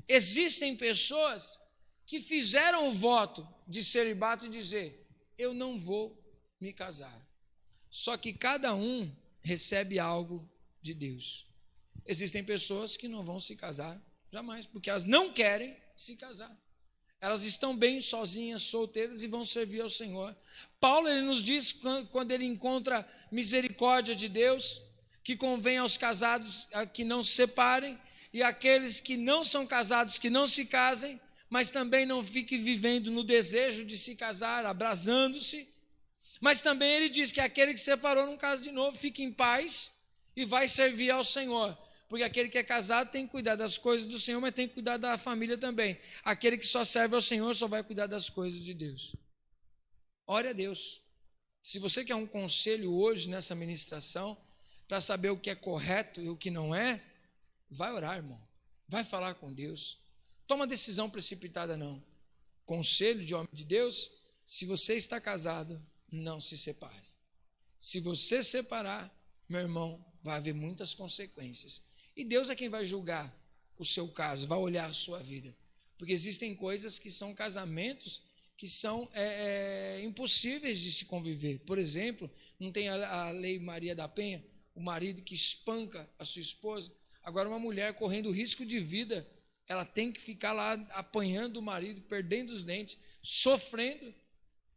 Existem pessoas que fizeram o voto de celibato e dizer, eu não vou me casar. Só que cada um recebe algo de Deus. Existem pessoas que não vão se casar jamais, porque elas não querem se casar. Elas estão bem sozinhas, solteiras e vão servir ao Senhor. Paulo, ele nos diz, quando ele encontra misericórdia de Deus, que convém aos casados que não se separem, e aqueles que não são casados que não se casem, mas também não fiquem vivendo no desejo de se casar, abrasando-se. Mas também ele diz que aquele que se separou não casa de novo, fique em paz e vai servir ao Senhor. Porque aquele que é casado tem que cuidar das coisas do Senhor, mas tem que cuidar da família também. Aquele que só serve ao Senhor só vai cuidar das coisas de Deus. Ore a Deus. Se você quer um conselho hoje nessa ministração, para saber o que é correto e o que não é, vai orar, irmão. Vai falar com Deus. Toma decisão precipitada, não. Conselho de homem de Deus, se você está casado, não se separe. Se você separar, meu irmão, vai haver muitas consequências. E Deus é quem vai julgar o seu caso, vai olhar a sua vida. Porque existem coisas que são casamentos que são impossíveis de se conviver. Por exemplo, não tem a lei Maria da Penha, o marido que espanca a sua esposa. Agora, uma mulher correndo risco de vida, ela tem que ficar lá apanhando o marido, perdendo os dentes, sofrendo,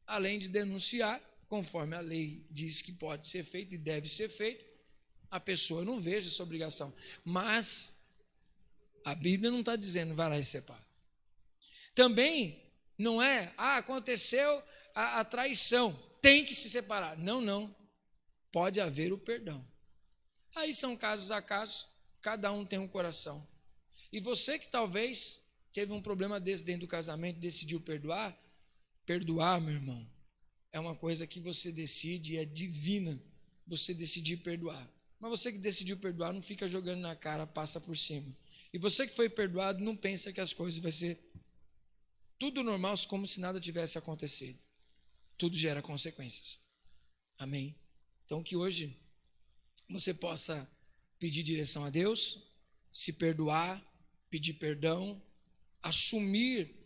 além de denunciar, conforme a lei diz que pode ser feito e deve ser feito. A pessoa não veja essa obrigação. Mas a Bíblia não está dizendo, vai lá e separa. Também não é, aconteceu a traição, tem que se separar. Não. Pode haver o perdão. Aí são casos a casos, cada um tem um coração. E você que talvez teve um problema desse dentro do casamento, decidiu perdoar, meu irmão, é uma coisa que você decide, é divina, você decidir perdoar. Mas você que decidiu perdoar, não fica jogando na cara, passa por cima. E você que foi perdoado, não pensa que as coisas vão ser tudo normal, como se nada tivesse acontecido. Tudo gera consequências. Amém? Então que hoje você possa pedir direção a Deus, se perdoar, pedir perdão, assumir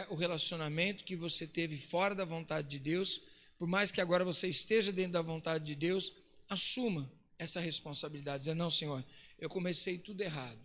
o relacionamento que você teve fora da vontade de Deus. Por mais que agora você esteja dentro da vontade de Deus, assuma essa responsabilidade, dizer, não, Senhor, eu comecei tudo errado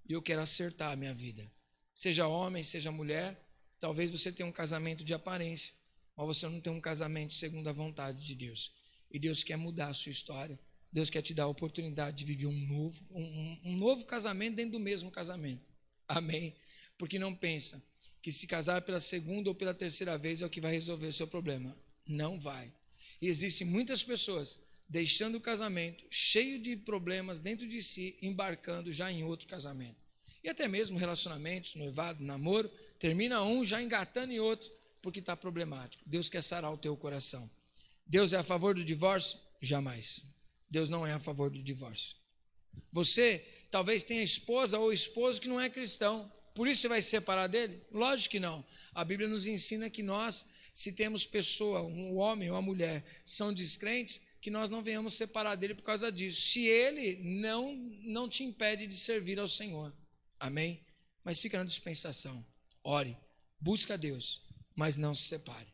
e eu quero acertar a minha vida. Seja homem, seja mulher, talvez você tenha um casamento de aparência, mas você não tem um casamento segundo a vontade de Deus. E Deus quer mudar a sua história. Deus quer te dar a oportunidade de viver um novo casamento dentro do mesmo casamento. Amém? Porque não pensa que se casar pela segunda ou pela terceira vez é o que vai resolver o seu problema. Não vai. E existem muitas pessoas deixando o casamento cheio de problemas dentro de si, embarcando já em outro casamento. E até mesmo relacionamentos, noivado, namoro, termina um já engatando em outro, porque está problemático. Deus quer sarar o teu coração. Deus é a favor do divórcio? Jamais. Deus não é a favor do divórcio. Você talvez tenha esposa ou esposo que não é cristão, por isso você vai se separar dele? Lógico que não. A Bíblia nos ensina que nós, se temos pessoa, um homem ou uma mulher, são descrentes, que nós não venhamos separar dele por causa disso. Se ele não te impede de servir ao Senhor. Amém? Mas fica na dispensação. Ore, busca a Deus, mas não se separe.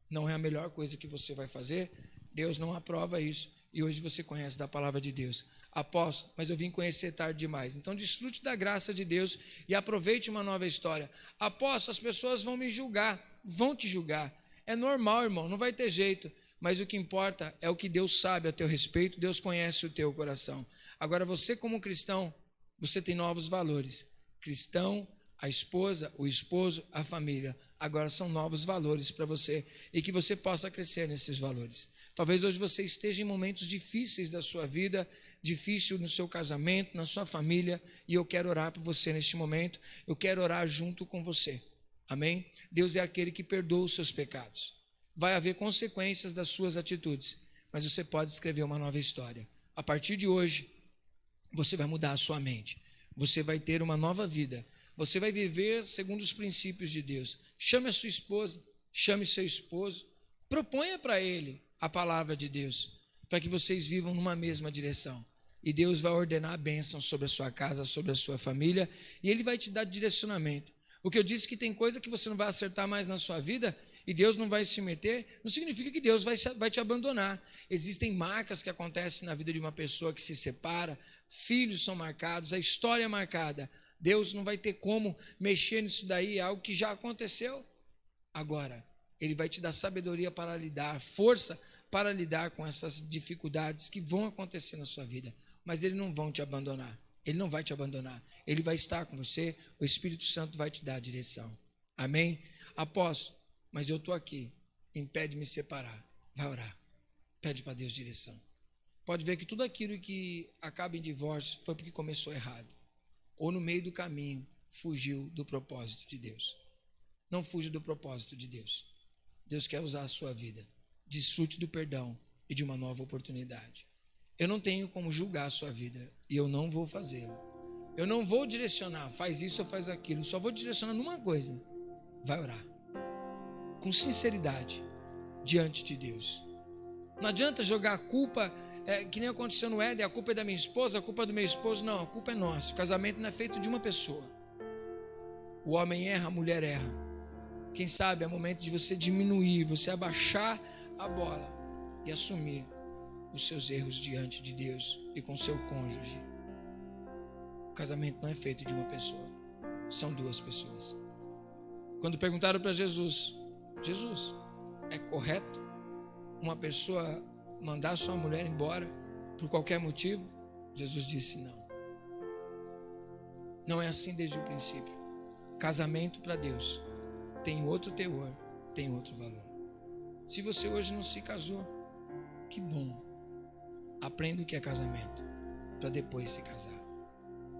Não é a melhor coisa que você vai fazer. Deus não aprova isso. E hoje você conhece da palavra de Deus. Apóstolo, mas eu vim conhecer tarde demais. Então desfrute da graça de Deus e aproveite uma nova história. Apóstolo, as pessoas vão me julgar, vão te julgar. É normal, irmão, não vai ter jeito. Mas o que importa é o que Deus sabe a teu respeito. Deus conhece o teu coração. Agora você como cristão, você tem novos valores. Cristão, a esposa, o esposo, a família. Agora são novos valores para você e que você possa crescer nesses valores. Talvez hoje você esteja em momentos difíceis da sua vida, difícil no seu casamento, na sua família, e eu quero orar por você neste momento, eu quero orar junto com você, amém? Deus é aquele que perdoa os seus pecados, vai haver consequências das suas atitudes, mas você pode escrever uma nova história. A partir de hoje, você vai mudar a sua mente, você vai ter uma nova vida, você vai viver segundo os princípios de Deus. Chame a sua esposa, chame seu esposo, proponha para ele a palavra de Deus, para que vocês vivam numa mesma direção. E Deus vai ordenar a bênção sobre a sua casa, sobre a sua família, e Ele vai te dar direcionamento. O que eu disse que tem coisa que você não vai acertar mais na sua vida, e Deus não vai se meter, não significa que Deus vai te abandonar. Existem marcas que acontecem na vida de uma pessoa que se separa, filhos são marcados, a história é marcada. Deus não vai ter como mexer nisso daí, é algo que já aconteceu. Agora, Ele vai te dar sabedoria para lidar, força para lidar com essas dificuldades que vão acontecer na sua vida. Mas Ele não vai te abandonar. Ele não vai te abandonar. Ele vai estar com você. O Espírito Santo vai te dar a direção. Amém? Apóstolo, mas eu estou aqui. Impede me separar. Vai orar. Pede para Deus direção. Pode ver que tudo aquilo que acaba em divórcio foi porque começou errado. Ou no meio do caminho fugiu do propósito de Deus. Não fuja do propósito de Deus. Deus quer usar a sua vida. Desfrute do perdão e de uma nova oportunidade. Eu não tenho como julgar a sua vida e eu não vou fazê-lo. Eu não vou direcionar, faz isso ou faz aquilo. Só vou direcionar numa coisa. Vai orar. Com sinceridade, diante de Deus. Não adianta jogar a culpa, que nem aconteceu no Éden, a culpa é da minha esposa, a culpa é do meu esposo. Não, a culpa é nossa. O casamento não é feito de uma pessoa. O homem erra, a mulher erra. Quem sabe é momento de você diminuir, você abaixar a bola e assumir os seus erros diante de Deus e com seu cônjuge. O casamento não é feito de uma pessoa, são duas pessoas. Quando perguntaram para Jesus, é correto uma pessoa mandar sua mulher embora por qualquer motivo? Jesus disse não. Não é assim desde o princípio. Casamento para Deus tem outro teor, tem outro valor. Se você hoje não se casou, que bom. Aprenda o que é casamento, para depois se casar.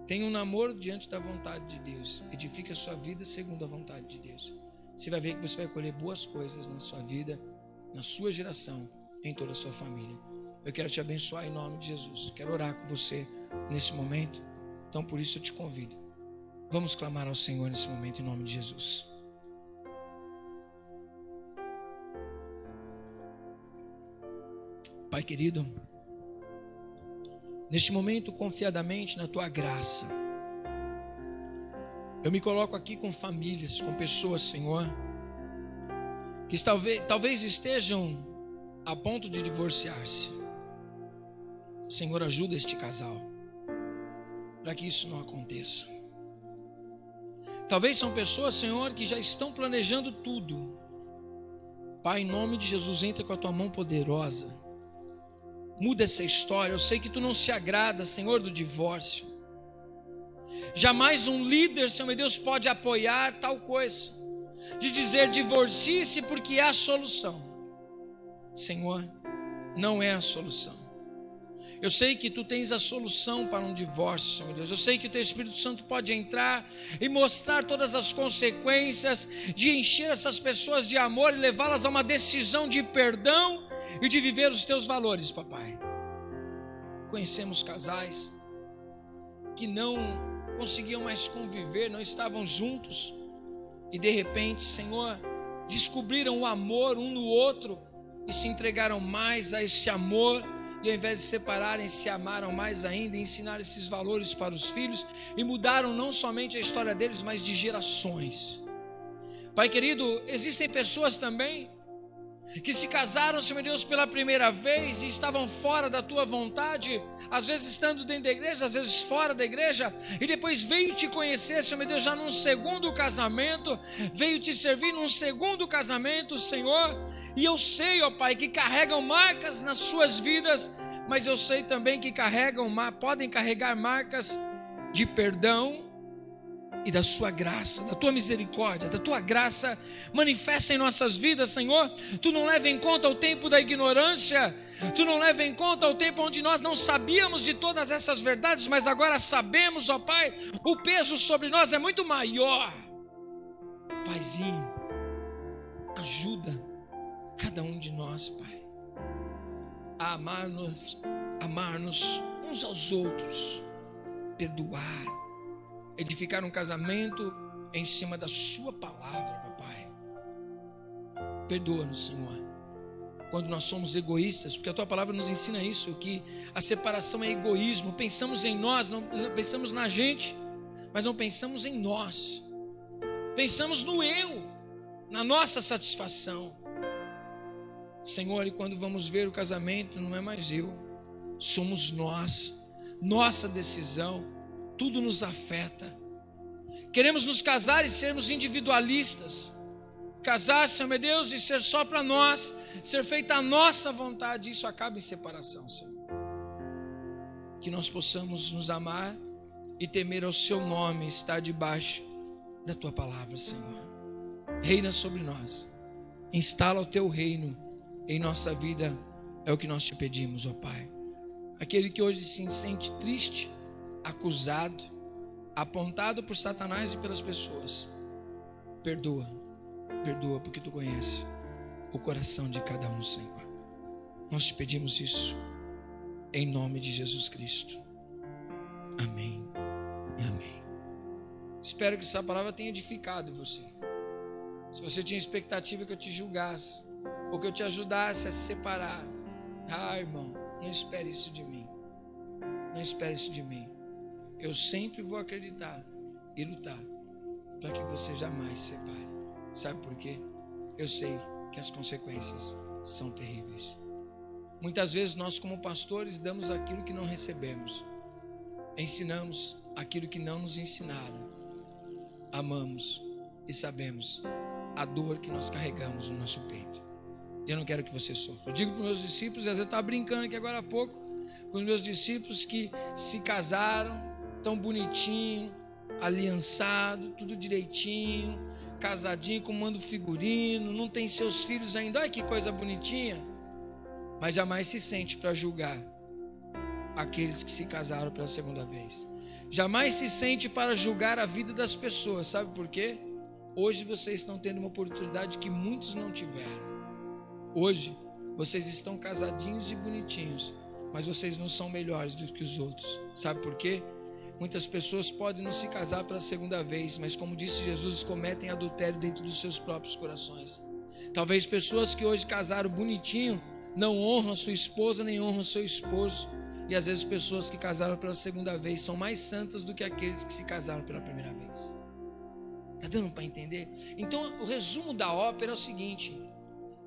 Tenha um namoro diante da vontade de Deus. Edifique a sua vida segundo a vontade de Deus. Você vai ver que você vai colher boas coisas na sua vida, na sua geração, em toda a sua família. Eu quero te abençoar em nome de Jesus. Quero orar com você nesse momento. Então por isso eu te convido. Vamos clamar ao Senhor nesse momento em nome de Jesus. Pai querido, neste momento, confiadamente na Tua graça, eu me coloco aqui com famílias, com pessoas, Senhor, que talvez estejam a ponto de divorciar-se. Senhor, ajuda este casal, para que isso não aconteça. Talvez são pessoas, Senhor, que já estão planejando tudo. Pai, em nome de Jesus, entra com a Tua mão poderosa Muda essa história. Eu sei que tu não se agrada, Senhor, do divórcio. Jamais um líder, Senhor meu Deus, pode apoiar tal coisa, de dizer divorcie-se porque é a solução. Senhor, não é a solução. Eu sei que tu tens a solução para um divórcio, Senhor meu Deus. Eu sei que o teu Espírito Santo pode entrar e mostrar todas as consequências de encher essas pessoas de amor e levá-las a uma decisão de perdão e de viver os teus valores, papai. Conhecemos casais que não conseguiam mais conviver, não estavam juntos e de repente, Senhor, descobriram o amor um no outro e se entregaram mais a esse amor e ao invés de separarem, se amaram mais ainda e ensinaram esses valores para os filhos e mudaram não somente a história deles, mas de gerações. Pai querido, existem pessoas também que se casaram, Senhor Deus, pela primeira vez e estavam fora da tua vontade, às vezes estando dentro da igreja, às vezes fora da igreja, e depois veio te conhecer, Senhor Deus, já num segundo casamento, veio te servir num segundo casamento, Senhor, e eu sei, ó Pai, que carregam marcas nas suas vidas, mas eu sei também que podem carregar marcas de perdão e da sua graça, da tua misericórdia, da tua graça manifesta em nossas vidas, Senhor. Tu não leva em conta o tempo da ignorância, tu não leva em conta o tempo onde nós não sabíamos de todas essas verdades, mas agora sabemos, ó Pai, o peso sobre nós é muito maior. Paizinho, ajuda cada um de nós, Pai, a amar-nos uns aos outros, perdoar, edificar um casamento em cima da sua palavra, papai. Perdoa-nos, Senhor, quando nós somos egoístas, porque a tua palavra nos ensina isso, que a separação é egoísmo. Pensamos em nós, não pensamos na gente, mas não pensamos em nós. Pensamos no eu, na nossa satisfação. Senhor, e quando vamos ver o casamento, não é mais eu, somos nós, nossa decisão. Tudo nos afeta. Queremos nos casar e sermos individualistas. Casar, Senhor meu Deus, e ser só para nós, ser feita a nossa vontade, isso acaba em separação, Senhor. Que nós possamos nos amar e temer ao seu nome, estar debaixo da tua palavra, Senhor. Reina sobre nós, instala o teu reino em nossa vida, é o que nós te pedimos, ó Pai. Aquele que hoje se sente triste, acusado, apontado por Satanás e pelas pessoas, perdoa porque tu conheces o coração de cada um, Senhor. Nós te pedimos isso em nome de Jesus Cristo. Amém e amém. Espero que essa palavra tenha edificado você. Se você tinha expectativa que eu te julgasse ou que eu te ajudasse a se separar, irmão, não espere isso de mim. Não espere isso de mim. Eu sempre vou acreditar e lutar para que você jamais se separe. Sabe por quê? Eu sei que as consequências são terríveis. Muitas vezes nós, como pastores, damos aquilo que não recebemos, ensinamos aquilo que não nos ensinaram, amamos e sabemos a dor que nós carregamos no nosso peito. Eu não quero que você sofra. Eu digo para os meus discípulos, às vezes eu estava brincando aqui agora há pouco com os meus discípulos que se casaram tão bonitinho, aliançado, tudo direitinho, casadinho, comando figurino, não tem seus filhos ainda, olha que coisa bonitinha, mas jamais se sente para julgar aqueles que se casaram pela segunda vez. Jamais se sente para julgar a vida das pessoas. Sabe por quê? Hoje vocês estão tendo uma oportunidade que muitos não tiveram. Hoje vocês estão casadinhos e bonitinhos, mas vocês não são melhores do que os outros. Sabe por quê? Muitas pessoas podem não se casar pela segunda vez, mas como disse Jesus, cometem adultério dentro dos seus próprios corações. Talvez pessoas que hoje casaram bonitinho não honram a sua esposa nem honram o seu esposo. E às vezes pessoas que casaram pela segunda vez são mais santas do que aqueles que se casaram pela primeira vez. Está dando para entender? Então o resumo da ópera é o seguinte: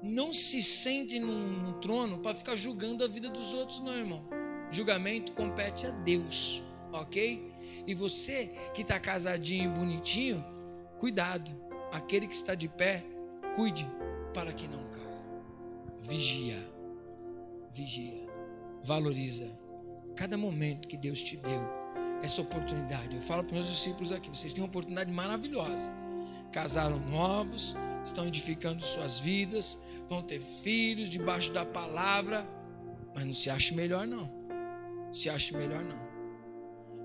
não se sente num trono para ficar julgando a vida dos outros, não, irmão. Julgamento compete a Deus, ok? E você que está casadinho e bonitinho, cuidado. Aquele que está de pé, cuide para que não caia. Vigia, vigia. Valoriza cada momento que Deus te deu, essa oportunidade. Eu falo para os meus discípulos aqui, vocês têm uma oportunidade maravilhosa. Casaram novos, estão edificando suas vidas, vão ter filhos debaixo da palavra, mas não se ache melhor não. Se ache melhor não.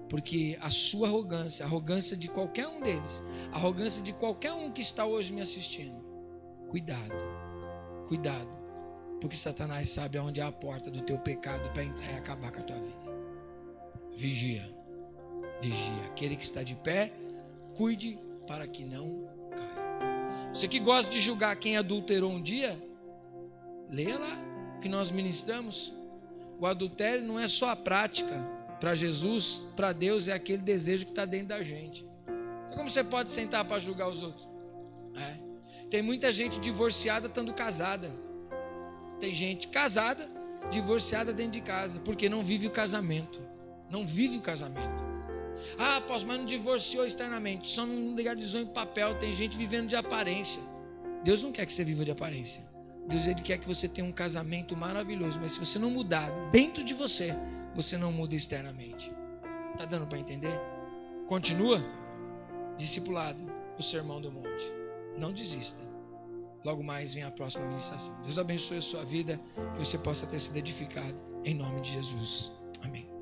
Porque a sua arrogância, a arrogância de qualquer um deles, a arrogância de qualquer um que está hoje me assistindo, cuidado, cuidado. Porque Satanás sabe aonde é a porta do teu pecado para entrar e acabar com a tua vida. Vigia, vigia. Aquele que está de pé, cuide para que não caia. Você que gosta de julgar quem adulterou um dia, leia lá o que nós ministramos. O adultério não é só a prática. Para Jesus, para Deus, é aquele desejo que está dentro da gente. Então como você pode sentar para julgar os outros? Tem muita gente divorciada estando casada. Tem gente casada, divorciada dentro de casa, porque não vive o casamento. Não vive o casamento. Ah, apóstolo, mas não divorciou externamente, só não legalizou em papel. Tem gente vivendo de aparência. Deus não quer que você viva de aparência. Deus, Ele quer que você tenha um casamento maravilhoso, mas se você não mudar dentro de você, você não muda externamente. Tá dando para entender? Continua. Discipulado, o sermão do monte. Não desista. Logo mais vem a próxima ministração. Deus abençoe a sua vida, que você possa ter sido edificado em nome de Jesus. Amém.